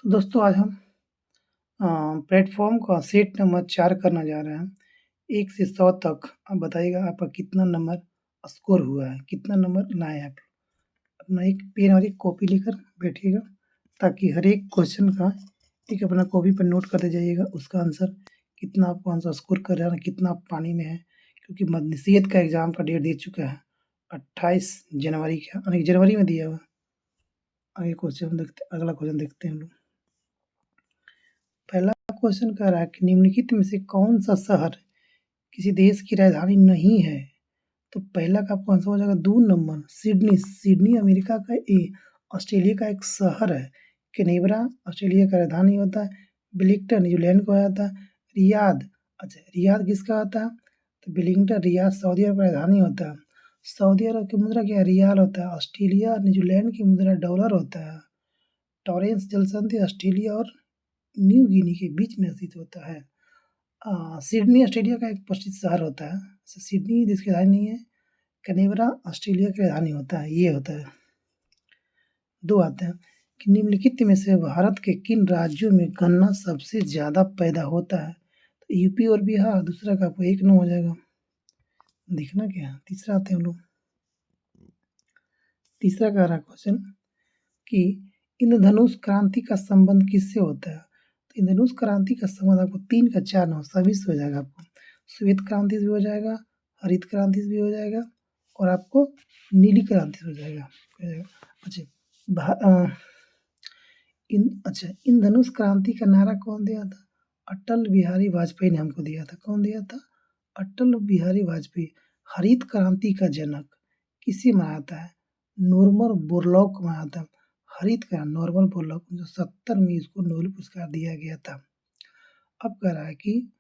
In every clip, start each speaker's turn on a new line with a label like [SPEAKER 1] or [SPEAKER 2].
[SPEAKER 1] तो दोस्तों आज हम प्लेटफ़ॉर्म का सेट नंबर 4 करने जा रहे हैं। 1 से 100 तक आप बताइएगा आपका कितना नंबर स्कोर हुआ है, कितना नंबर लाए आप। अपना एक पेन और एक कॉपी लेकर बैठिएगा ताकि हर एक क्वेश्चन का एक अपना कॉपी पर नोट करते जाइएगा उसका आंसर कितना आपको आंसर स्कोर कर रहा है, कितना आप पानी में है। क्योंकि मदनसीयत का एग्ज़ाम का डेट दे चुका है 28 जनवरी का यानी जनवरी में दिया हुआ है। अगला क्वेश्चन देखते हैं हम लोग। पहला क्वेश्चन कह रहा है कि निम्नलिखित में से कौन सा शहर किसी देश की राजधानी नहीं है? तो पहला का आपको आंसर हो जाएगा 2 नंबर सिडनी। सिडनी अमेरिका का ऑस्ट्रेलिया का एक शहर है। कैनबरा ऑस्ट्रेलिया का राजधानी होता है। वेलिंगटन न्यूजीलैंड का हो जाता है। रियाद, अच्छा रियाद किसका होता है? तो वेलिंगटन रियाद सऊदी अरब का राजधानी होता है। सऊदी अरब की मुद्रा क्या है? रियाल होता है। ऑस्ट्रेलिया न्यूजीलैंड की मुद्रा डॉलर होता है। टॉरेंस जल संधि ऑस्ट्रेलिया और न्यू गिनी के बीच में स्थित होता है। सिडनी ऑस्ट्रेलिया का एक प्रसिद्ध शहर होता है। सिडनी देश की राजधानी नहीं है। कैनबरा ऑस्ट्रेलिया की राजधानी होता है। ये होता है। 2 आते हैं कि निम्नलिखित में से भारत के किन राज्यों में गन्ना सबसे ज़्यादा पैदा होता है? तो यूपी और बिहार। दूसरा का आपको 1 नंबर हो जाएगा। देखना क्या है। तीसरा आते हैं हम लोग। तीसरा कह रहा है क्वेश्चन कि इंद्रधनुष क्रांति का संबंध किससे होता है? तो इंद्रधनुष क्रांति का संबंध आपको 3 का 4 नंबर सभी से हो जाएगा। आपको श्वेत क्रांति से भी हो जाएगा, हरित क्रांति से भी हो जाएगा और आपको नीली क्रांति से हो जाएगा। अच्छा इंद्रधनुष क्रांति का नारा कौन दिया था? अटल बिहारी वाजपेयी ने हमको दिया था। कौन दिया था? अटल बिहारी वाजपेयी। हरित क्रांति का जनक किसे माना जाता है? नॉर्मन बोरलॉग को माना जाता है। हरित क्रांति नॉर्मन बोरलॉग 1970 में इसको नोबेल पुरस्कार दिया गया था। अब कह रहा है कि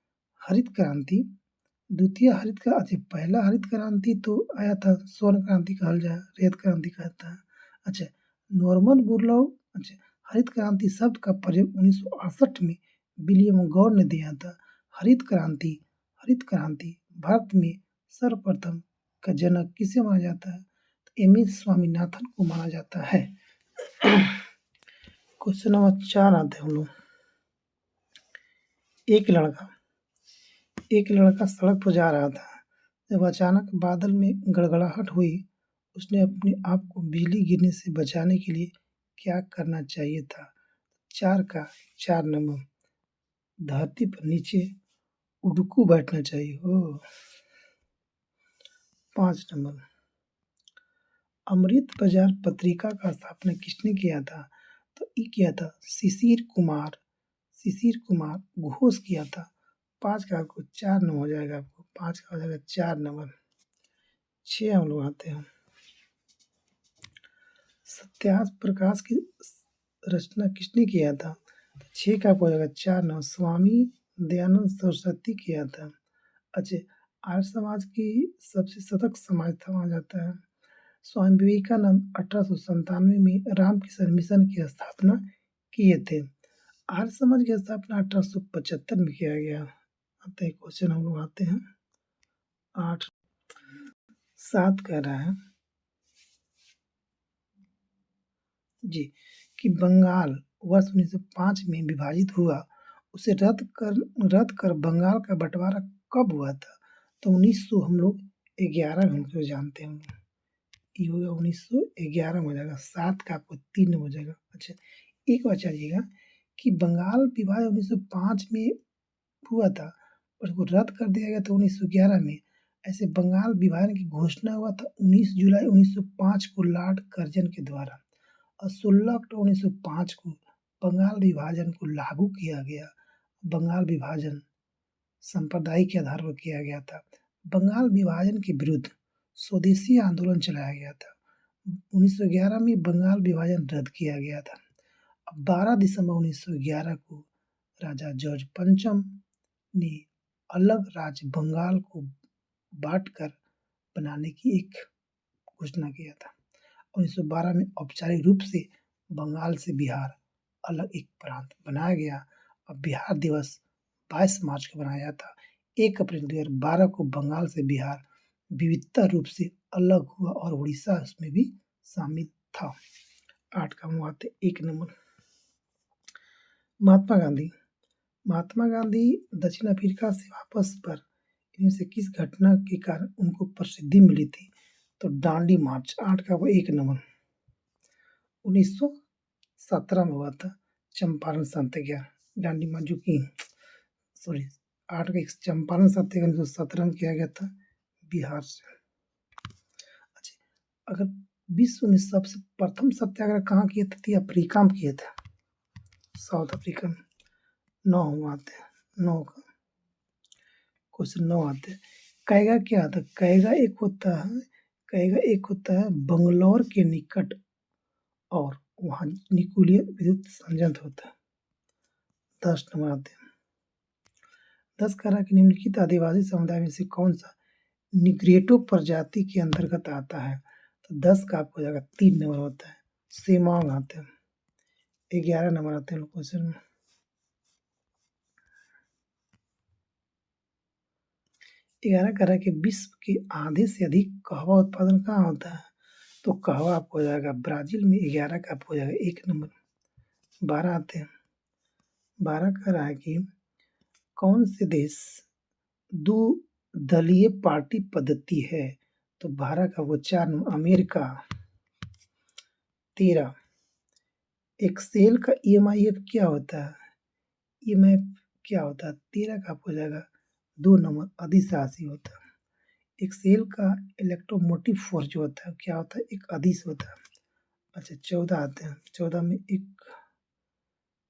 [SPEAKER 1] हरित क्रांति द्वितीय हरित क्रांति, पहला हरित क्रांति तो आया था स्वर्ण क्रांति कहल जाए, रेत क्रांति कहता है। अच्छा नॉर्मन बोरलॉग, अच्छा हरित क्रांति शब्द का प्रयोग 1968 में विलियम गॉड ने दिया था। हरित क्रांति भारत में सर्वप्रथम का जनक किसे माना जाता है? तो एम एस स्वामीनाथन को माना जाता है। क्वेश्चन नंबर 4 आते हैं हम लोग। एक लड़का सड़क पर जा रहा था। जब अचानक बादल में गड़गड़ाहट हुई, उसने अपने आप को बिजली गिरने से बचाने के लिए क्या करना चाहिए था? 4 का 4 नंबर धरती पर नीचे उड़कू बैठना चाहिए। 5 नंबर अमृत बाजार पत्रिका का स्थापना किसने किया था? तो ये किया था शिशिर कुमार घोष किया था। 5 का आपको 4 नंबर हो जाएगा। आपको 5 का हो जाएगा 4 नंबर। 6 हम लोग आते हैं। सत्याग्रह प्रकाश की रचना किसने किया था? 6 का आपको हो जाएगा 4 नंबर स्वामी दयानंद सरस्वती किया था। अच्छा आर्य समाज की सबसे सतर्क समाज था माना जाता है। स्वामी विवेकानंद 1897 में रामकृष्ण मिशन की स्थापना किए थे। आर्य समाज की स्थापना 1875 में किया गया। आते हैं क्वेश्चन हम लोग आते हैं 8 7 कह रहा है जी कि बंगाल वर्ष 1905 में विभाजित हुआ, उसे रद्द कर बंगाल का बंटवारा कब हुआ था? तो 1900 हम लोग 11 हम लोग जानते हैं। ये होगा 1911 में हो जाएगा। 7 का आपको 3 हो जाएगा। अच्छा एक बार चलिएगा कि बंगाल विभाजन 1905 में हुआ था और उसको रद्द कर दिया गया था 1911 में। ऐसे बंगाल विभाजन की घोषणा हुआ था 19 जुलाई 1905 को लॉर्ड कर्जन के द्वारा और 16 अक्टूबर 1905 को बंगाल विभाजन को लागू किया गया। बंगाल विभाजन सांप्रदायिक के आधार पर किया गया था। बंगाल विभाजन के विरुद्ध स्वदेशी आंदोलन चलाया गया था। 1911 में बंगाल विभाजन रद्द किया गया था। 12 दिसंबर 1911 को राजा जॉर्ज पंचम ने अलग राज्य बंगाल को बांटकर बनाने की एक घोषणा किया था। 1912 में औपचारिक रूप से बंगाल से बिहार अलग एक प्रांत बनाया गया और बिहार दिवस 22 मार्च को बनाया जाता। 1 अप्रैल 2012 को बंगाल से बिहार विविधता रूप से अलग हुआ और उड़ीसा उसमें भी शामिल था। 8 का हम आते 1 नंबर महात्मा गांधी महात्मा गांधी दक्षिण अफ्रीका से वापस पर इनमें से किस घटना के कारण उनको प्रसिद्धि मिली थी? तो दांडी मार्च 8 का वो 1 नंबर 1917 में हुआ था। चंपारण सत्याग्रह दांडी मार्च जो कि सॉरी 8 का चंपारण सत्याग्रह 1917 में किया गया था बिहार से। अच्छा, अगर विश्व में सबसे प्रथम सत्याग्रह कहाँ किए थे? अफ्रीका में किए थे, साउथ अफ्रीका में। 9 हम आते हैं 9 का क्वेश्चन 9 आते हैं। कैगा क्या आता है? कैगा एक होता है बंगलौर के निकट और वहाँ न्यूक्लियर विद्युत संयंत्र होता है। 10 नंबर आते हैं। 10 कह रहा है कि निम्नलिखित आदिवासी समुदाय में से कौन सा निग्रेटो प्रजाति के अंतर्गत आता है? तो 10 का आपको हो जाएगा 3 नंबर होता है सेमांग आते हैं। 11 नंबर आते हैं क्वेश्चन में। 11 कह रहा है कि विश्व के आधे से अधिक कहवा उत्पादन कहाँ होता है? तो कहवा आपको हो जाएगा ब्राजील में। 11 का आपको हो जाएगा 1 नंबर। 12 आते हैं। 12 कह रहा है कि कौन से देश द्विदलीय पार्टी पद्धति है? तो 12 का वो 4 नंबर अमेरिका। 13 एक्सेल का EMIF क्या होता है? EMIF क्या होता है? 13 का आपको हो जाएगा 2 नंबर अधिशासी होता है। एक्सेल का इलेक्ट्रोमोटिव फोर्स जो होता है क्या होता है? एक अदिश होता है। अच्छा 14 आते हैं। 14 में एक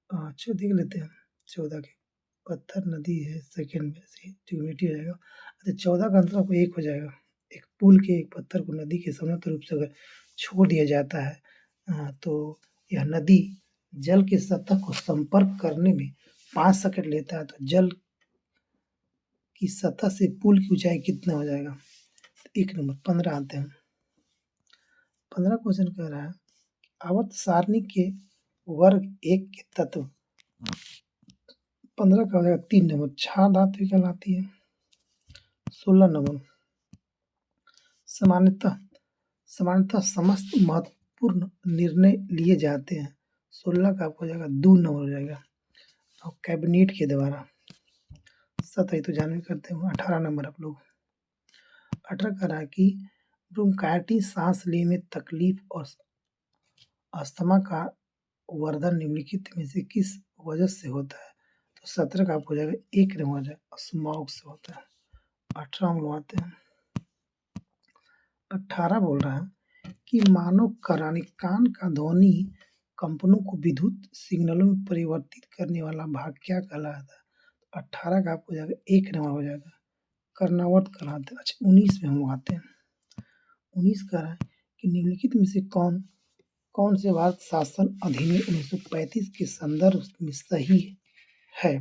[SPEAKER 1] अच्छा देख लेते हैं। 14 के पत्थर नदी है सेकंड में से ट्रिग्योनिटी हो जाएगा। अच्छा 14 का आंसर आपको 1 हो जाएगा। एक पुल के एक पत्थर को नदी के समतल रूप से अगर छोड़ दिया जाता है तो यह नदी जल की सतह को संपर्क करने में 5 सेकंड लेता है। तो जल की सतह से पुल की ऊंचाई कितना हो जाएगा? 1 नंबर। 15 आते हैं। 15 क्वेश्चन कह रहा है आवर्त सारणी के वर्ग 1 के तत्व। 15 का हो जाएगा 3 नंबर क्षार धातु कहलाती है। 16 नंबर सामान्यतः समस्त महत्वपूर्ण निर्णय लिए जाते हैं। 16 का आपको हो जाएगा 2 नंबर हो जाएगा और कैबिनेट के द्वारा। 17 तो जानवी करते हो। 18 नंबर आप लोग। 18 कह रहा है कि ब्रोंकाइटिस सांस लेने में तकलीफ और अस्थमा का वर्धन निम्नलिखित में से किस वजह से होता है? तो 17 का आपको हो जाएगा 1 नंबर हो जाएगा स्मॉग से होता है। 18 हम लोग आते हैं। 18 बोल रहा है कि मानव कान का ध्वनि कंपनों को विद्युत सिग्नलों में परिवर्तित करने वाला भाग क्या कहलाता है? 18 का आपको हो जाएगा 1 नंबर हो जाएगा कर्णावर्त कहलाते हैं। अच्छा 19 में हम आते हैं। 19 कह रहा है कि निम्नलिखित में से कौन से भारत शासन अधिनियम 1935 के संदर्भ में सही है?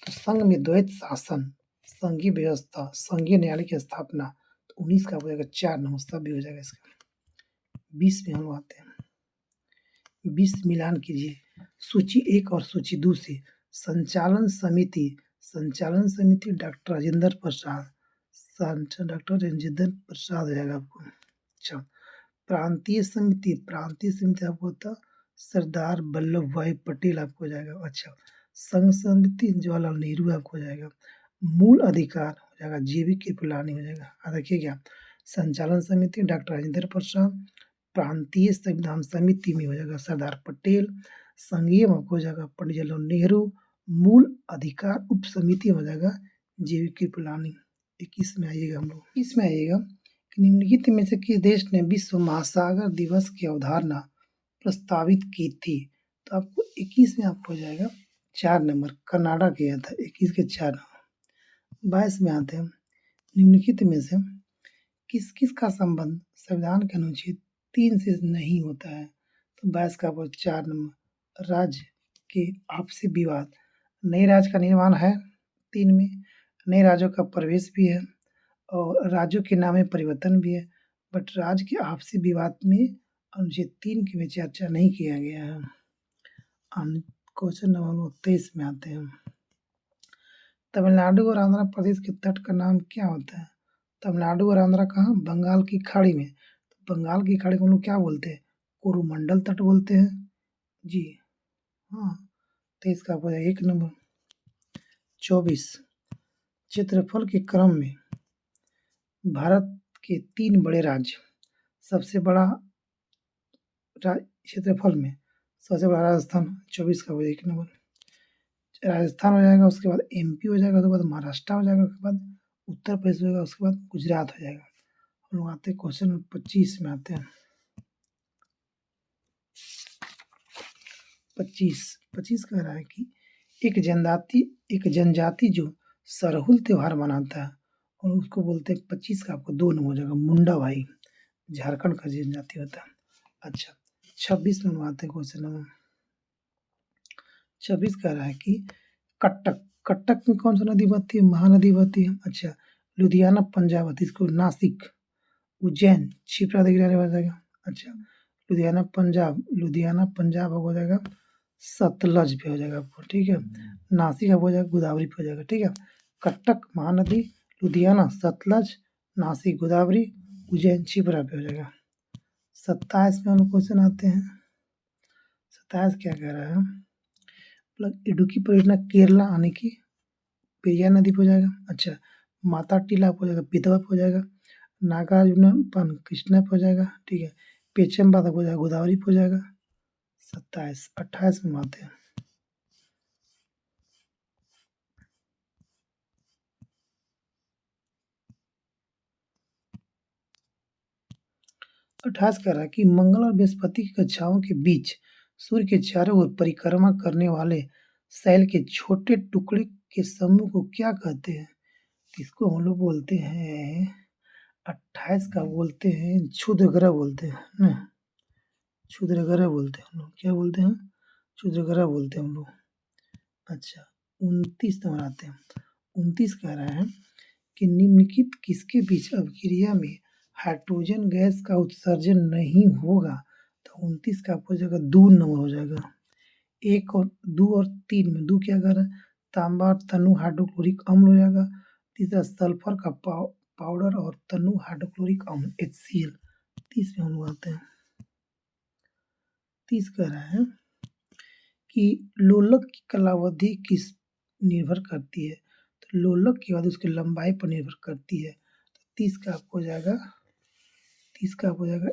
[SPEAKER 1] तो संघ में द्वैत शासन, संघीय व्यवस्था, संघीय न्यायालय की स्थापना। तो 19 का हो जाएगा 4 नंबर सब भी हो जाएगा इसका। 20 में हम आते हैं। 20 मिलान कीजिए सूची 1 और सूची 2 से। संचालन समिति डॉक्टर राजेंद्र प्रसाद हो जाएगा आपको। अच्छा प्रांतीय समिति आपको होता सरदार वल्लभ भाई पटेल आपको हो जाएगा। अच्छा संघ समिति जवाहरलाल नेहरू आपको हो जाएगा। मूल अधिकार हो जाएगा JV कृपलानी हो जाएगा। देखिए क्या संचालन समिति डॉक्टर राजेंद्र प्रसाद, प्रांतीय संविधान समिति में हो जाएगा सरदार पटेल, संघीय में हो जाएगा पंडित जवाहरलाल नेहरू, मूल अधिकार उप समिति हो जाएगा JV कृपलानी। 21 में आइएगा हम लोग। इसमें आइएगा कि निम्नलिखित में से किस देश ने विश्व महासागर दिवस की अवधारणा प्रस्तावित की थी? तो आपको 21 में आपको हो जाएगा 4 नंबर कनाडा किया था। 21 के 4 नंबर। 22 में आते हैं निम्नलिखित में से किस किस का संबंध संविधान के अनुच्छेद 3 से नहीं होता है? तो 22 का आपको 4 नंबर राज्य के आपसी विवाद। नए राज्य का निर्माण है 3 में, नए राज्यों का प्रवेश भी है और राज्यों के नाम में परिवर्तन भी है, बट राज्य के आपसी विवाद में अनुच्छेद 3 की भी चर्चा नहीं किया गया है। क्वेश्चन नंबर 23 में आते हैं। तमिलनाडु और आंध्र प्रदेश के तट का नाम क्या होता है? तमिलनाडु और आंध्र कहाँ? बंगाल की खाड़ी में। तो बंगाल की खाड़ी को हम लोग क्या बोलते हैं? कोरोमंडल तट बोलते हैं जी हाँ। 23 का हो जाएगा 1 नंबर। 24 क्षेत्रफल के क्रम में भारत के 3 बड़े राज्य, सबसे बड़ा क्षेत्रफल में सबसे बड़ा राजस्थान, 24 का हो जाएगा 1 नंबर। राजस्थान हो जाएगा, उसके बाद एमपी हो जाएगा, उसके बाद महाराष्ट्र हो जाएगा, उसके बाद उत्तर प्रदेश हो जाएगा, उसके बाद गुजरात हो जाएगा। हम लोग आते हैं क्वेश्चन 25 में आते हैं। 25 कह रहा है कि एक जनजाति जो सरहुल त्योहार मनाता है और उसको बोलते हैं 25 का आपको 2 नंबर हो जाएगा, मुंडा भाई, झारखंड का जनजाति होता है। अच्छा 26 में आते हैं क्वेश्चन नंबर 26 कह रहा है कि कटक में कौन सा नदी बहती है? महानदी बहती है। अच्छा लुधियाना पंजाब होती है, इसको नासिक, उज्जैन, छिपरा दिख रहा हो जाएगा। अच्छा लुधियाना पंजाब हो जाएगा सतलज पे हो जाएगा आपको, ठीक है। नासिक हो जाएगा गोदावरी पे हो जाएगा, ठीक है। कटक महानदी, लुधियाना सतलज, नासिक गोदावरी, उज्जैन छिपरा पे हो जाएगा। 27 में हम क्वेश्चन आते हैं। 27 क्या कह रहा है? इडुक्की परियोजना केरला आने की पेरियार नदी पे हो जाएगा। अच्छा माता टीला पे हो जाएगा, पितवा पे हो जाएगा, नागार्जुनपन कृष्णा पे हो जाएगा, ठीक है। पेचम हो जाएगा गोदावरी पे हो जाएगा। 27 28 में आते हैं। 28 कह रहा है कि मंगल और बृहस्पति की कक्षाओं के बीच सूर्य के चारों ओर परिक्रमा करने वाले शैल के छोटे टुकड़े के समूह को क्या कहते हैं? इसको हम लोग बोलते हैं 28 का बोलते हैं क्षुद्र ग्रह बोलते हैं ना, क्षुद्र ग्रह बोलते हैं हम लोग। क्या बोलते हैं? क्षुद्र ग्रह बोलते हैं हम लोग। अच्छा 29 नंबर आते हैं। 29 कह रहा है कि निम्नलिखित किसके बीच अभिक्रिया में हाइड्रोजन गैस का उत्सर्जन नहीं होगा? तो 29 का हो जाएगा 2 नंबर हो जाएगा। 1 और 2 और 3 में 2 क्या कर रहा है? तांबा तनु हाइड्रोक्लोरिक अम्ल हो जाएगा। तीसरा सल्फर का पाउडर और तनु हाइड्रोक्लोरिक अम्ल HCl। 30 में हम लोग आते हैं। 30 कह रहा है कि लोलक की कालावधि किस निर्भर करती है? तो लोलक की अवधि उसकी लंबाई पर निर्भर करती है। तो 30 का आपको हो जाएगा, 30 का आपको हो जाएगा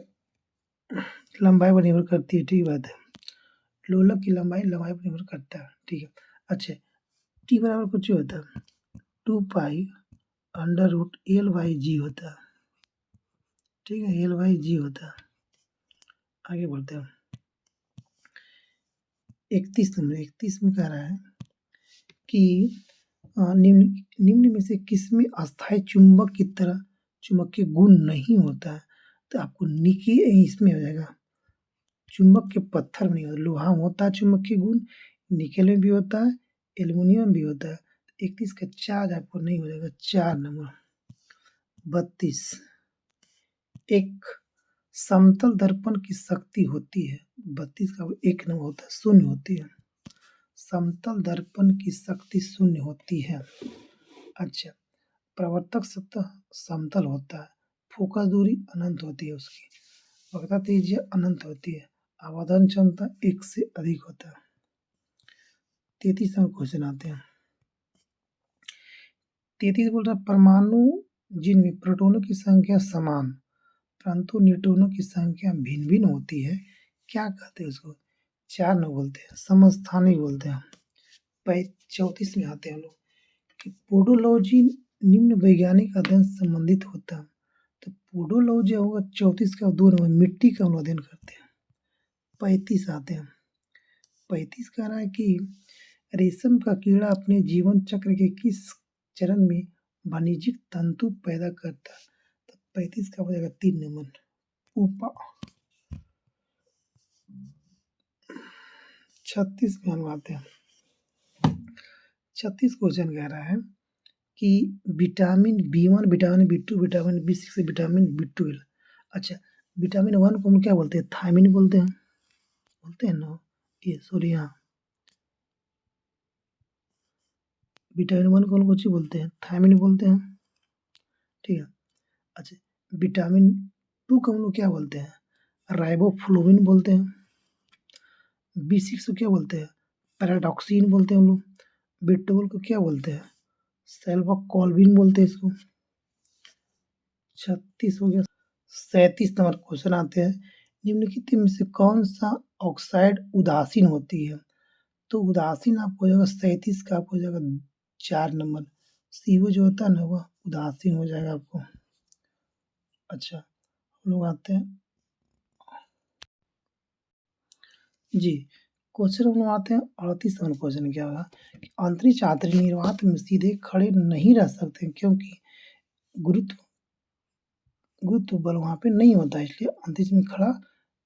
[SPEAKER 1] लंबाई पर निर्भर करती है, ठीक बात है। लोलक की लंबाई पर निर्भर करता है, ठीक है। अच्छा टी बराबर कुछ होता है 2 पाई अंडर रूट L/G होता है, ठीक है। L/G होता है। आगे बढ़ते हैं। 31 नंबर 31 में कह रहा है कि निम्न में से किसमें अस्थायी चुंबक की तरह चुंबकीय गुण नहीं होता है? तो आपको इसमें हो जाएगा चुंबक के पत्थर में नहीं होता। लोहा में होता है चुंबकीय गुण, निकेल में भी होता है, एल्युमिनियम भी होता है। 31 का चार्ज आपको नहीं हो जाएगा 4 नंबर। 32 एक समतल दर्पण की शक्ति होती है। 32 का 1 नंबर होता है, 0 होती है। समतल दर्पण की शक्ति 0 होती है। अच्छा प्रवर्तक सतह समतल होता है, फोकस दूरी अनंत होती है उसकी, वक्रता त्रिज्या अनंत होती है, आवर्धन क्षमता 1 से अधिक होता है। 33 नंबर क्वेश्चन आते हैं। 33 बोल रहा है परमाणु जिनमें प्रोटॉनों की संख्या समान परंतु न्यूट्रॉनों की संख्या भिन्न भिन्न होती है, क्या कहते हैं उसको? 4 नंबर बोलते हैं, समस्थानिक बोलते हैं। 34 में आते हैं हम लोग कि पोडोलॉजी निम्न वैज्ञानिक अध्ययन से संबंधित होता है। तो पोडोलॉजी होगा 34 का 2 नंबर, मिट्टी का हम अध्ययन करते हैं। 35 आते हैं। 35 कह रहा है कि रेशम का कीड़ा अपने जीवन चक्र के किस चरण में वाणिज्यिक तंतु पैदा करता है? तो 35 का हो जाएगा 3 नंबर, पुपा। 36 में हम आते हैं। 36 क्वेश्चन कह रहा है कि vitamin B1, vitamin B2, vitamin B6, vitamin B12। अच्छा विटामिन 1 को हम क्या बोलते हैं? थायमिन बोलते हैं ना, ये सॉरी हाँ विटामिन 1 को हम कुछ बोलते हैं, थायमिन बोलते हैं, ठीक है। अच्छा विटामिन 2 को हम लोग क्या बोलते हैं? राइबोफ्लोविन बोलते हैं। B6 को क्या बोलते हैं? पैराडॉक्सिन बोलते हैं हम लोग। बिट्टोल को क्या बोलते हैं? सेल्फोकोल्विन बोलते हैं इसको। 36 हो गया। 37 नंबर क्वेश्चन आते हैं, निम्नलिखित में से कौन सा ऑक्साइड उदासीन होती है? तो उदासीन आपको हो जाएगा 37 का, आपको हो जाएगा 4 नंबर। CO जो होता है ना वह उदासीन हो जाएगा आपको। अच्छा, हम लोग आते हैं जी, क्वेश्चन हम लोग आते हैं 38 नंबर क्वेश्चन क्या होगा कि अंतरिक्ष यात्री निर्वात में सीधे खड़े नहीं रह सकते क्योंकि गुरुत्व गुरुत्व बल वहाँ पे नहीं होता, इसलिए अंतरिक्ष में खड़ा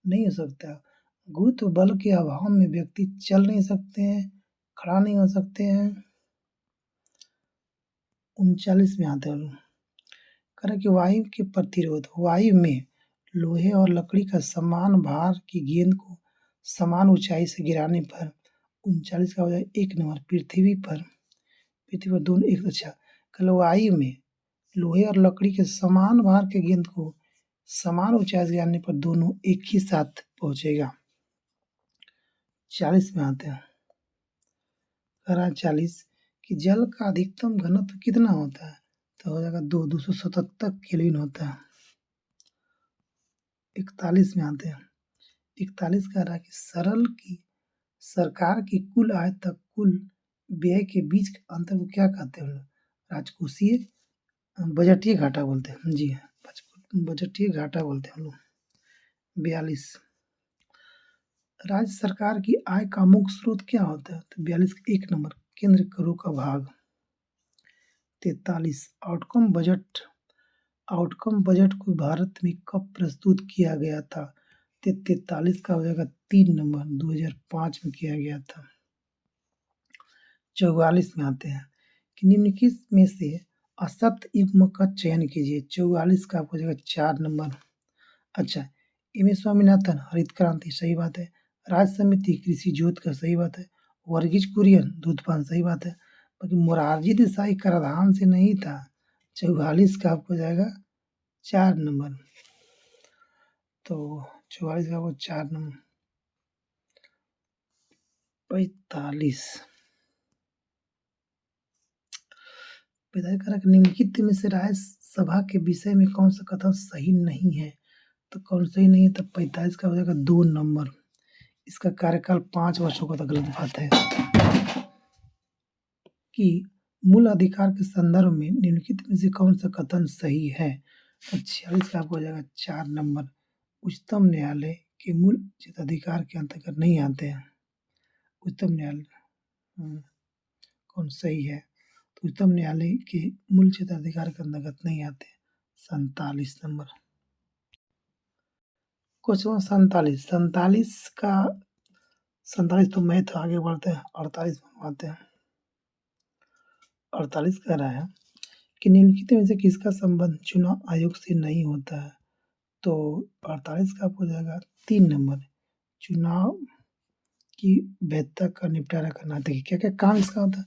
[SPEAKER 1] नहीं हो सकता। गुरुत्व बल के अभाव में व्यक्ति चल नहीं सकते हैं, खड़ा नहीं हो सकते हैं। 39 में आते हैं कह कि वायु के प्रतिरोध, वायु में लोहे और लकड़ी का समान भार की गेंद को समान ऊंचाई से गिराने पर 39 का हो जाए 1 नंबर। पृथ्वी पर दोनों एक, अच्छा कल वायु में लोहे और लकड़ी के समान भार के गेंद को समान ऊंचाई से गिराने पर दोनों एक ही साथ पहुंचेगा। 40 में आते हैं, कह रहा है 40 कि जल का अधिकतम घनत्व कितना होता है? तो हो जाएगा 277 केल्विन होता है। 41 में आते हैं, 41 कह रहा है कि सरकार की कुल आय तक कुल व्यय के बीच के अंतर को क्या कहते हैं? राजकोषीय बजटीय घाटा बोलते हैं। जी बजटीय घाटा बोलते हैं हम लोग। 42 राज्य सरकार की आय का मुख्य स्रोत क्या होता है? तो 42 1 नंबर केंद्र करों का भाग। 43 आउटकम बजट को भारत में कब प्रस्तुत किया गया था? 43 का हो जाएगा 3 नंबर, 2005 में किया गया था। 44 में आते हैं कि निम्नलिखित में से असत्य युग्म का चयन कीजिए। 44 का आपको हो जाएगा 4 नंबर। अच्छा, एम स्वामीनाथन हरित क्रांति सही बात है। राज्य समिति कृषि जोत का सही बात है। वर्गीज कुरियन दूधपान सही बात है। बाकी मोरारजी देसाई कराधान से नहीं था। 44 का आपको जाएगा 4 नंबर। तो 44 का वो 4 नंबर। 45 विधायक निम्नलिखित में से राज्यसभा के विषय में कौन सा कथन सही नहीं है? तो कौन सही नहीं है? तो 45 का हो जाएगा 2 नंबर। इसका कार्यकाल 5 वर्षों का, तो गलत बात है। कि मूल अधिकार के संदर्भ में निम्नलिखित में से कौन सा कथन सही है? तो 46 का आपको हो जाएगा 4 नंबर। उच्चतम न्यायालय के मूल अधिकार के अंतर्गत नहीं आते हैं। उच्चतम न्यायालय कौन सही है? तो उच्चतम न्यायालय के मूल क्षेत्राधिकार के अंतर्गत नहीं आते। 47 नंबर क्वेश्चन। 47 तो मैथ आगे बढ़ते हैं, 48 बनवाते हैं। 48 कह रहा है कि निम्नलिखित में से किसका संबंध चुनाव आयोग से नहीं होता है? तो 48 का आपको जाएगा 3 नंबर। चुनाव की वैधता का निपटारा करना। देखिए क्या क्या काम इसका होता है।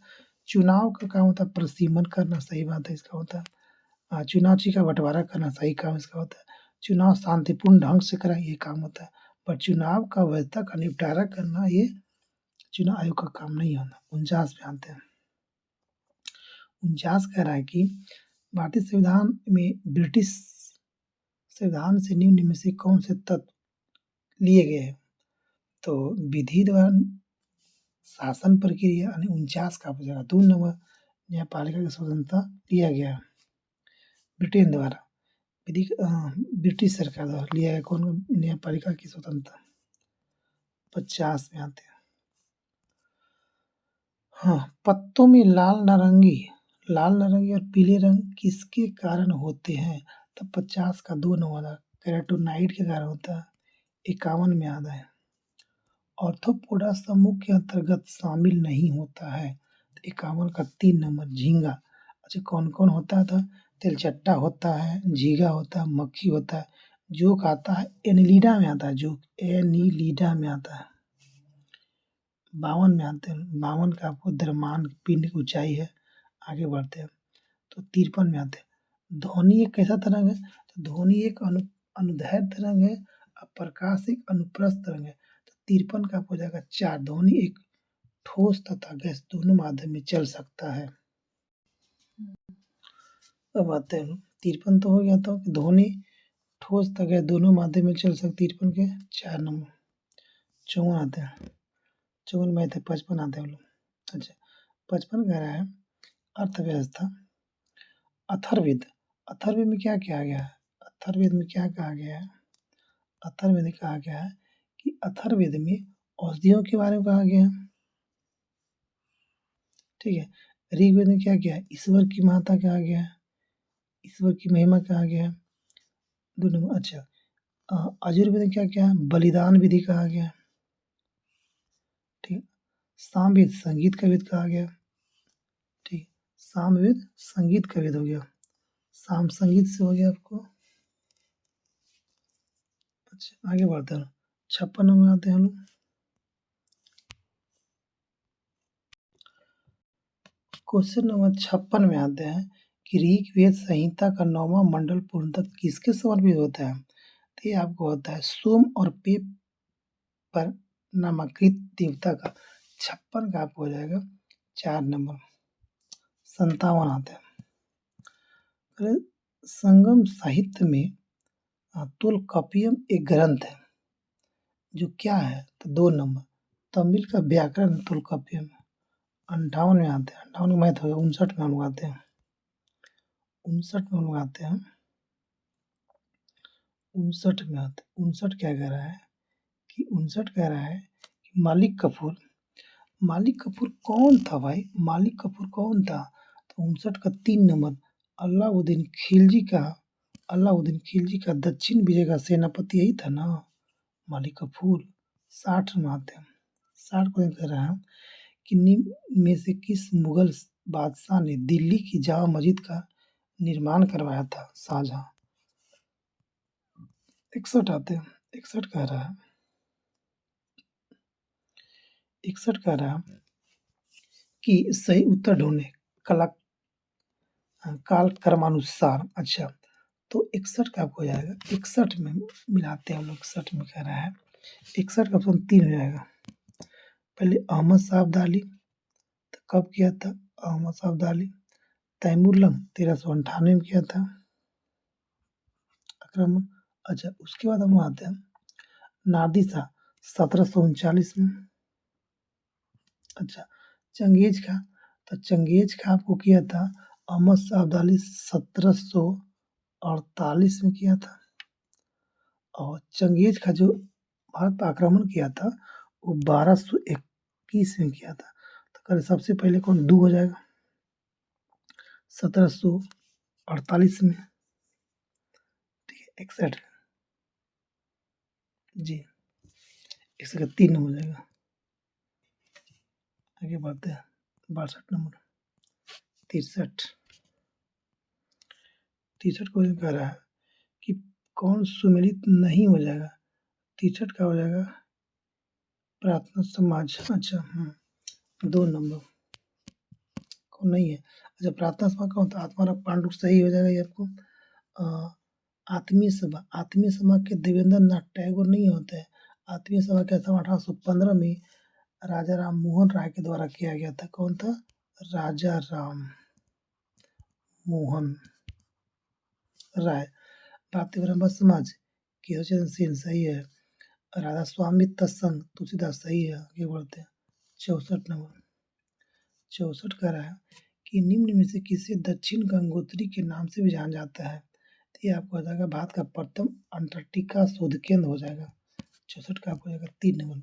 [SPEAKER 1] चुनाव का काम होता है प्रसीमन करना, सही बात है इसका होता है। चुनाव चिन्ह का बंटवारा करना, सही काम इसका होता है। चुनाव शांतिपूर्ण ढंग से करा, ये काम होता है। पर चुनाव का वैधता का निपटारा करना ये चुनाव आयोग का काम नहीं होता। 49 में आते हैं। 49 कह रहा है कि भारतीय संविधान में ब्रिटिश संविधान से निम्न में से कौन से तत्व लिए गए हैं? तो विधि द्वारा शासन प्रक्रिया, यानी 49 का हो जाएगा 2 नंबर। न्यायपालिका की स्वतंत्रता लिया गया ब्रिटेन द्वारा, ब्रिटिश सरकार द्वारा लिया गया कौन न्यायपालिका की स्वतंत्रता। 50 में आते हैं। हाँ, पत्तों में लाल नारंगी और पीले रंग किसके कारण होते हैं? तो 50 का 2 नंबर केराटिनॉइड के कारण होता है। 51 में आता है। ऑर्थोपोडा समूह के अंतर्गत शामिल नहीं होता है। 51 का 3 नंबर झींगा। अच्छा, कौन कौन होता था? तिलचट्टा होता है, झींगा होता है, मक्खी होता है। जोक आता है एनिलिडा में आता है, जोक एनिलिडा में आता है। 52 में आते हैं। 52 का आपको द्रव्यमान पिंड की ऊंचाई है। आगे बढ़ते हैं तो 53 में आते हैं। ध्वनि एक कैसा तरंग है? तो ध्वनि एक अनुदैर्घ्य तरंग है और प्रकाश एक अनुप्रस्थ तरंग है। तो 53 का आपको हो जाएगा 4। ध्वनि एक ठोस तथा गैस दोनों माध्यम में चल सकता है। अब आते हैं 53 तो हो गया था कि ध्वनि ठोस तथा गैस दोनों माध्यम में चल सकती है। 53 के 4 नंबर। 54 आते हैं। 54 में थे 55 आते हैं हम लोग। अच्छा 55 कह रहा है अर्थव्यवस्था। अथर्ववेद। अथर्ववेद में क्या कहा गया है? अथर्ववेद में क्या कहा गया है? अथर्ववेद में कहा गया है कि अथर्ववेद में औषधियों के बारे में कहा गया है। ठीक है। ऋग्वेद में क्या किया है? ईश्वर की महत्ता कहा गया है, ईश्वर की महिमा कहा गया है। 2 नंबर। अच्छा यजुर्वेद में क्या क्या है? बलिदान विधि कहा गया है। ठीक है। सामवेद संगीत का वेद कहा गया। ठीक। सामवेद संगीत का वेद हो गया। साम संगीत से हो गया आपको। अच्छा आगे बढ़ते हैं 56 नंबर आते हैं हम लोग। क्वेश्चन नंबर 56 में आते हैं कि ऋग्वेद संहिता का 9वां मंडल पूर्णतः किसके समर्पित होता है? तो ये आपको होता है सोम और पे पर नामांकित देवता का। 56 का आपको हो जाएगा 4 नंबर। 57 आते हैं। संगम साहित्य में तोल्काप्पियम एक ग्रंथ है जो क्या है? तो 2 नंबर। तमिल का व्याकरण तोल्काप्पियम। 58 में आते हैं। 58 में मैथ हो गया। 59 में हम लोग आते हैं। 59 में हम लोग आते हैं। 59 में आते हैं। 59 क्या कह रहा है कि 59 कह रहा है कि मालिक कफूर। मालिक कफूर कौन था भाई? मालिक कफूर कौन था? तो 59 का 3 नंबर। अलाउद्दीन खिलजी का दक्षिण विजय का सेनापति यही था ना, मालिक कफूर। 60 में आते हैं। 60 को कह रहा है कि निम्न में से किस मुगल बादशाह ने दिल्ली की जामा मस्जिद का निर्माण करवाया था? शाहजहां। 61 आते हैं। 61 कह रहा है 61 कह रहा है कि सही उत्तर ढूंढे कला काल क्रमानुसार। अच्छा तो 61 का आपको हो जाएगा। 61 में मिलाते हैं हम लोग। 61 में कह रहा है 61 का ऑप्शन 3 हो जाएगा। पहले अहमद शाह अब्दाली तो कब किया था? अहमद शाह अब्दाली। तैमूर लंग 1398 में किया था आक्रमण। अच्छा उसके बाद हम आते हैं नादिर शाह 1739 में। अच्छा चंगेज खां तो चंगेज खां आपको किया था अहमद शाह अब्दाली 1748 में किया था। और चंगेज खां जो भारत पर आक्रमण किया था वो 1221 में किया था। तो कल सबसे पहले कौन दू हो जाएगा 1748 में। ठीक है 61 जी 61 का 3 नंबर हो जाएगा। आगे बढ़ते हैं 62 नंबर। 63 क्वेश्चन कह रहा है कि कौन सुमेलित नहीं हो जाएगा? 63 का हो जाएगा प्रार्थना समाज। अच्छा 2 नंबर कौन नहीं है? अच्छा प्रार्थना सभा कौन था? आत्माराम पांडु सही हो जाएगा ये आपको। आत्मीय सभा के देवेंद्र नाथ टैगोर नहीं होते हैं। आत्मीय सभा का स्थापना 1815 में राजा राम मोहन राय के द्वारा किया गया था। कौन था? राजा राम मोहन राय। भारतीय ब्रह्म समाज केशव चंद्र सेन सही है। राधा स्वामी तत्संग तुलसीदास सही है। आगे बढ़ते हैं 64 नंबर। 64 कह रहा है कि निम्न में से किसे दक्षिण गंगोत्री के नाम से भी जाना जाता है? तो ये आपको हो जाएगा भारत का प्रथम अंटार्कटिका शोध केंद्र हो जाएगा। 64 का आपको हो जाएगा 3 नंबर।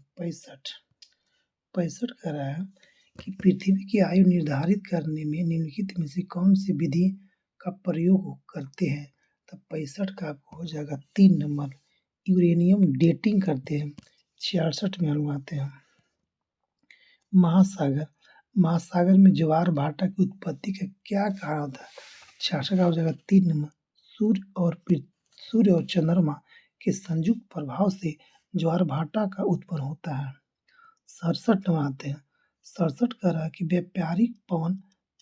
[SPEAKER 1] 65 कह रहा है कि पृथ्वी की आयु निर्धारित करने में निम्नलिखित में से कौन सी विधि का प्रयोग करते हैं? तो 65 का आपको हो जाएगा 3 नंबर। यूरेनियम डेटिंग करते हैं। 66 में हम आते हैं महासागर में ज्वार भाटा की उत्पत्ति का क्या कारण होता है? 66 का हो जाएगा 3 नंबर। सूर्य और चंद्रमा के संयुक्त प्रभाव से ज्वार भाटा का उत्पन्न होता है। 67 नंबर आते हैं। 67 कह रहा है कि व्यापारिक पवन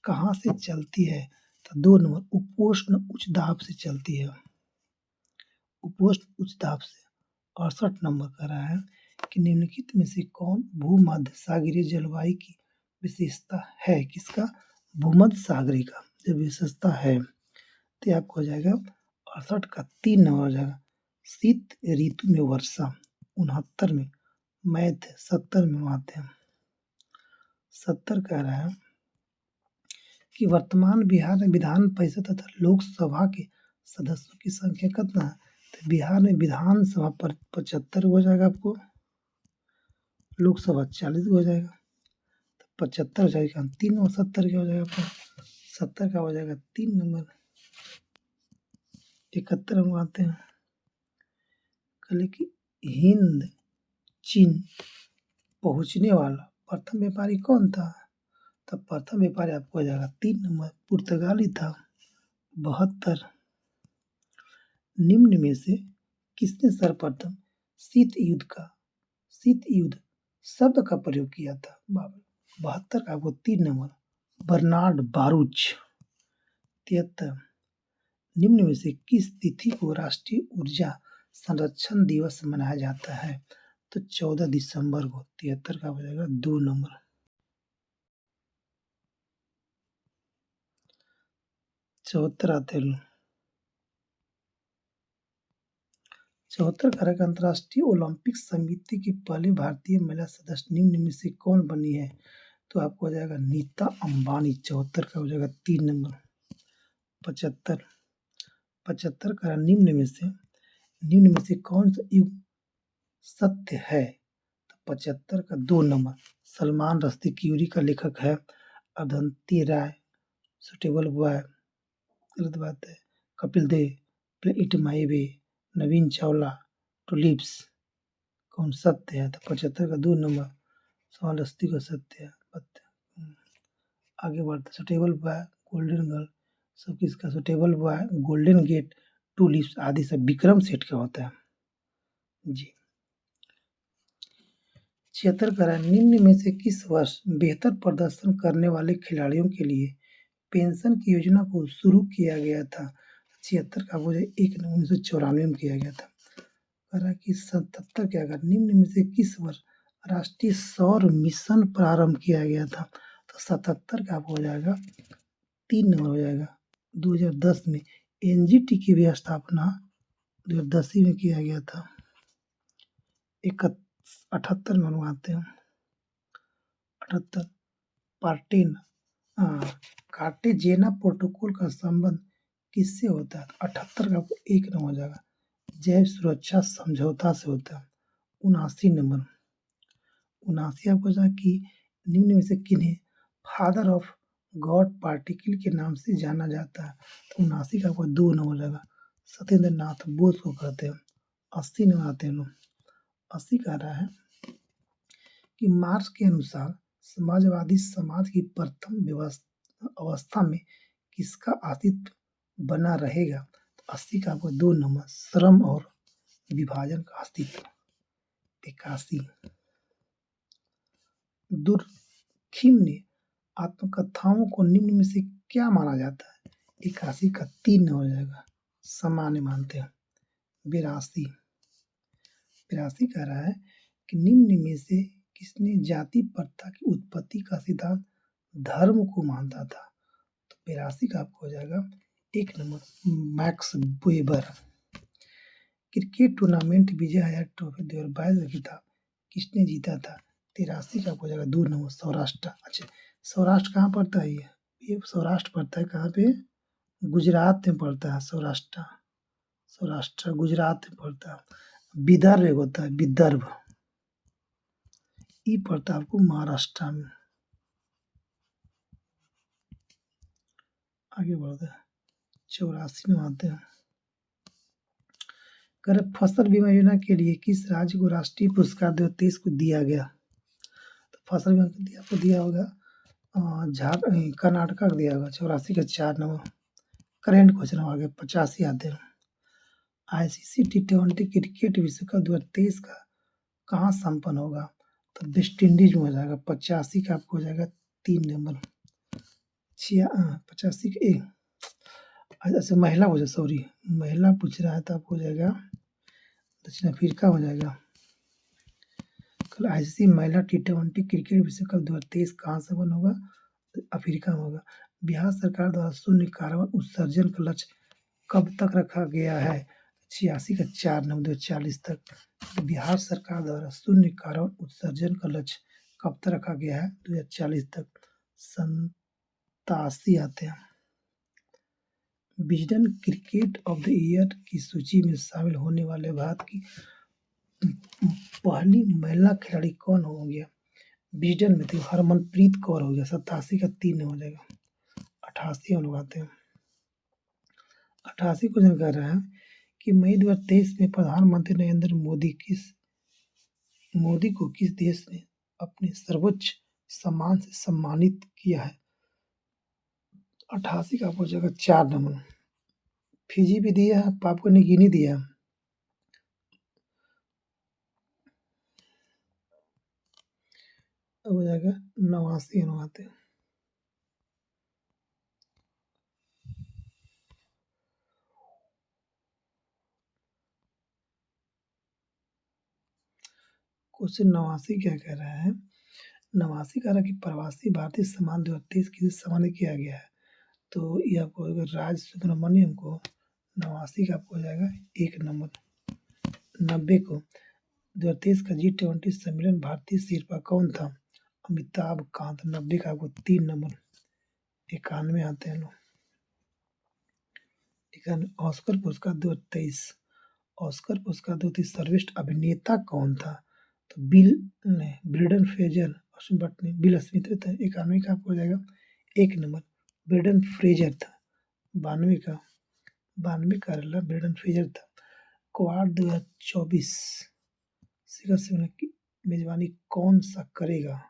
[SPEAKER 1] कहाँ से चलती है? तो 2 नंबर उपोष्ण उच्च दाब से चलती है। उपोष्ण उच्च दाब से। 68 नंबर कह रहा है कि निम्नलिखित में से कौन भूमध्य सागरीय जलवायु की विशेषता है? किसका? भूमध्य सागरीय का जो विशेषता है, तो आपको हो जाएगा 68 का 3 नंबर हो जाएगा। शीत ऋतु में वर्षा 69 में, मैथ 70 में आते हैं। 70 कह रहा है कि वर्तमान बिहार में विधान परिषद तथा लोकसभा के सदस्यों की संख्या कितना है? तो बिहार में विधानसभा पर 75 हो जाएगा आपको, लोकसभा 40 हो जाएगा, तो 75 हो जाएगा 3 और 70 क्या हो जाएगा आपका? 70 का हो जाएगा 3 नंबर। 71 हम आते हैं। कल की हिंद चीन पहुंचने वाला प्रथम व्यापारी कौन था? तब प्रथम व्यापारी आपको हो जाएगा 3 नंबर, पुर्तगाली था। 72 निम्न में से किसने सर्वप्रथम शीत युद्ध शब्द का प्रयोग किया था? 72 का आपको 3 नंबर, बर्नार्ड बारूच। 73 निम्न में से किस तिथि को राष्ट्रीय ऊर्जा संरक्षण दिवस मनाया जाता है? तो 14 दिसंबर को। 73 का हो जाएगा 2 नंबर। 74 आते हैं। 74 कारक अंतर्राष्ट्रीय ओलंपिक समिति की पहली भारतीय महिला सदस्य निम्न में से कौन बनी है? तो आपको हो जाएगा नीता अंबानी। 74 का हो जाएगा 3 नंबर। 75 का निम्न में से कौन सा युग सत्य है? तो 75 का 2 नंबर, सलमान रश्दी क्यूरी का लेखक है। अरुंधति राय, सुटेबल बॉय, गलत बात है। Kapil Dev, play it my way, Naveen Chawla, tulips, कौन सत्य है? तो 75 का 2 नंबर, सलमान रश्दी का सत्य है। आगे बढ़ते सुटेबल बॉय, गोल्डन गर्ल, सब किसका? Suitable boy, golden gate, tulips आदि सब विक्रम सेठ का होता है जी। 76 कह रहा है निम्न में से किस वर्ष बेहतर प्रदर्शन करने वाले खिलाड़ियों के लिए पेंशन की योजना को शुरू किया गया था? 76 का बोझ 1 नवंबर 1994 में किया गया था। कह रहा है कि 77 क्या कर निम्न में से किस वर्ष राष्ट्रीय सौर मिशन प्रारंभ किया गया था? तो 77 का हो जाएगा 3 नंबर हो जाएगा। 2010 में एनजीटी की भी स्थापना 2010 में किया गया था। 78 में आते हैं। 78 पार्टेन कार्टेजेना प्रोटोकॉल का संबंध किससे होता है? 78 का 1 नंबर हो जाएगा, जैव सुरक्षा समझौता से होता है। 79 नंबर, 79 आपको जाए कि निम्न में से किन्हें फादर ऑफ गॉड पार्टिकल के नाम से जाना जाता है? तो 79 का आपको 2 नंबर हो जाएगा, सत्येंद्र नाथ बोस को कहते हैं। 80 नंबर आते हैं लोग। 80 कह रहा है कि मार्क्स के अनुसार समाजवादी समाज की प्रथम अवस्था में किसका अस्तित्व बना रहेगा? तो 80 का आपको 2 नंबर, श्रम और विभाजन का अस्तित्व। 81 दुर्खिम ने आत्मकथाओं को निम्न में से क्या माना जाता है? 81 का 3 नंबर हो जाएगा, सामान्य मानते हैं। 82 कह रहा है कि निम्न में से किसने जाति प्रथा की उत्पत्ति का सिद्धांत धर्म को मानता था? तो 82 का आपको हो जाएगा 1 number, Max Weber. Cricket tournament Vijay Hazare trophy 2022 का खिताब किसने जीता था? 83 का हो जाएगा 2 नंबर, सौराष्ट्र। अच्छा, सौराष्ट्र कहाँ पड़ता है? ये सौराष्ट्र पड़ता है कहाँ पे? गुजरात में पड़ता है सौराष्ट्र। सौराष्ट्र गुजरात में पड़ता है। विदर्भ एक होता है, विदर्भ ये पड़ता है आपको महाराष्ट्र में। आगे बढ़ते हैं। 84 में आते हैं। कर फसल बीमा योजना के लिए किस राज्य को राष्ट्रीय पुरस्कार 2023 को दिया गया? तो फसल बीमा आपको दिया होगा कर्नाटका को दिया होगा। 84 का 4 नंबर। करेंट क्वेश्चन आगे 85 आते हैं। आईसीसी T20 क्रिकेट विश्व कप 2023 का कहाँ संपन्न होगा? तो वेस्ट इंडीज में हो जाएगा। 85 का आपको हो जाएगा 3 नंबर। 85 के अच्छा महिला पूछा, सॉरी महिला पूछ रहा है तो आपको हो जाएगा दक्षिण अफ्रीका हो जाएगा। सवाल, आईसीसी महिला टी20 क्रिकेट विश्व कप 2023 कहाँ संपन्न होगा? अफ्रीका में होगा। बिहार सरकार द्वारा शून्य कार्बन उत्सर्जन का लक्ष्य कब तक रखा गया है? 86 का 4 नवंबर 2040 तक। बिहार सरकार द्वारा शून्य कार्बन उत्सर्जन का लक्ष्य कब तक रखा गया है? 2040 तक। 87 आते हैं। Wisden cricket of the year की सूची में शामिल होने वाले भारत की पहली महिला खिलाड़ी कौन हो गया? विजडन में थी हरमनप्रीत कौर हो गया। 87 का 3 हो जाएगा। 88 हम लोग आते हैं। 88 क्वेश्चन कर रहे हैं कि मई 2023 में प्रधानमंत्री नरेंद्र मोदी को किस देश ने अपने सर्वोच्च सम्मान से सम्मानित किया है? 88 का हो जाएगा 4 नंबर। फिजी भी दिया है, पापुआ न्यू गिनी दिया है। अब हो जाएगा 89 हम आते हैं। क्वेश्चन 89 क्या कह रहा है? 89 कह रहा है कि प्रवासी भारतीय सम्मान 2023 किसे सम्मानित किया गया है? तो ये आपको होगा राज सुब्रमण्यम को। 89 का आपको हो जाएगा 1 नंबर। 90 को 2023 का G20 सम्मेलन भारतीय शेरपा कौन था? अमिताभ कांत। 90 का आपको 3 नंबर। 91 आते हैं लोग। ऑस्कर पुरस्कार 2023। ऑस्कर पुरस्कार 2023 सर्वश्रेष्ठ अभिनेता कौन था? तो ब्रेंडन फ्रेजर, बिल स्मिथ था। 91 का आपको हो जाएगा 1 नंबर। ब्रेंडन फ्रेजर था। 92 का ब्रेंडन फ्रेजर था। क्वाड 2024 शिखर सम्मेलन की मेजबानी कौन सा करेगा?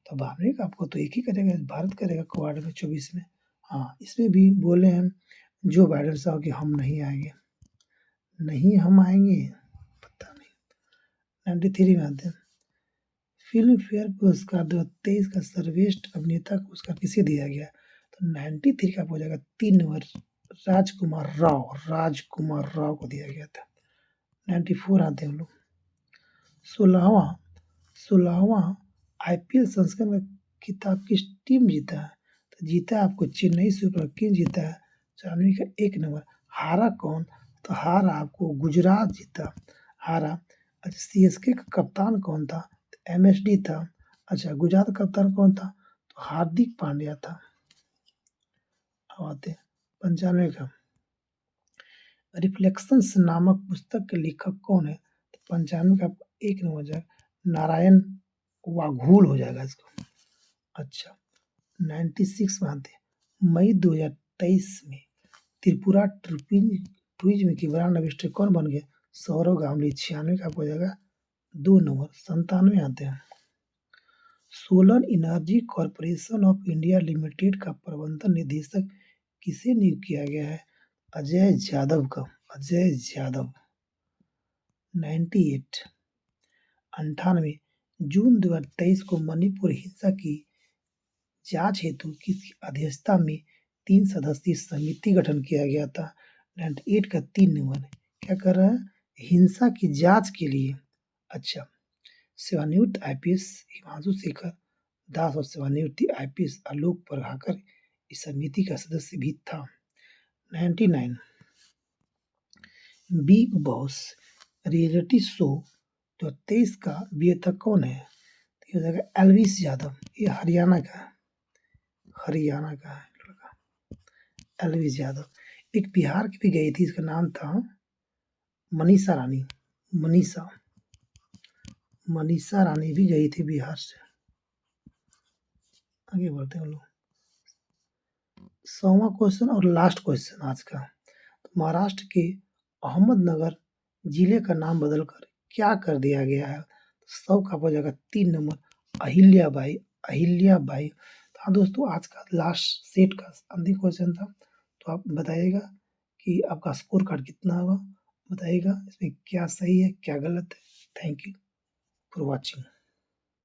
[SPEAKER 1] तो 92 का आपको तो एक ही करेगा, भारत करेगा क्वाड में 24 में। हाँ, इसमें भी बोले हैं जो बाइडेन साहब कि हम नहीं आएंगे। नहीं हम आएंगे, पता नहीं। 93 में आते हैं। फिल्म फेयर पुरस्कार 2023 का सर्वश्रेष्ठ अभिनेता का पुरस्कार किसे दिया गया? तो 93 का हो जाएगा 3 नंबर। राजकुमार राव को दिया गया था। 94 आते हैं हम लोग। 16वां आईपीएल संस्करण का खिताब किस टीम जीता है? तो जीता आपको चेन्नई सुपर किंग्स जीता है। 94 का 1 नंबर। हारा कौन? तो हारा आपको गुजरात जीता। हारा। अच्छा, सीएसके का कप्तान कौन था? तो एमएसडी था। अच्छा, गुजरात का कप्तान कौन था? तो हार्दिक पांड्या था। अब आते हैं 95 का। रिफ्लेक्शंस नामक पुस्तक के लेखक कौन है? तो 95 का 1 नंबर हो जाएगा नारायण वाघूल हो जाएगा इसको। अच्छा, 96 में आते हैं। मई 2023 में त्रिपुरा टूरिज्म की ब्रांड एम्बेसडर कौन बन गया? सौरव गांगुली। 96 का हो जाएगा 2 नंबर। 97 आते हैं। Solar energy corporation of India limited का प्रबंधन निदेशक किसे नियुक्त किया गया है? अजय यादव का। 98। 98 जून 2023 को मणिपुर हिंसा की जांच हेतु किसकी अध्यक्षता में 3 सदस्यीय समिति गठन किया गया था? 98 का 3 नंबर। क्या कर रहा है? हिंसा की जांच के लिए। अच्छा, सेवानिवृत्त आईपीएस हिमांशु शेखर दास और सेवानिवृत्त आईपीएस आलोक प्रभाकर इस समिति का सदस्य भी था। 99 बिग बॉस रियलिटी शो 2023 का विजेता कौन है? तो ये हो जाएगा एल्विस यादव। ये हरियाणा का है लड़का, एल्विस यादव। एक बिहार की भी गई थी, इसका नाम था मनीषा रानी। मनीषा रानी भी गई थी बिहार से। आगे बढ़ते हैं लोग। 100वां क्वेश्चन और लास्ट क्वेश्चन आज का। तो महाराष्ट्र के अहमदनगर जिले का नाम बदलकर क्या कर दिया गया है? 100 का हो जाएगा 3 नंबर। अहिल्याबाई। हाँ दोस्तों, आज का लास्ट सेट का अंतिम क्वेश्चन था। तो आप बताइएगा कि आपका स्कोर कार्ड कितना होगा, बताइएगा इसमें क्या सही है क्या गलत है। Thank you for watching.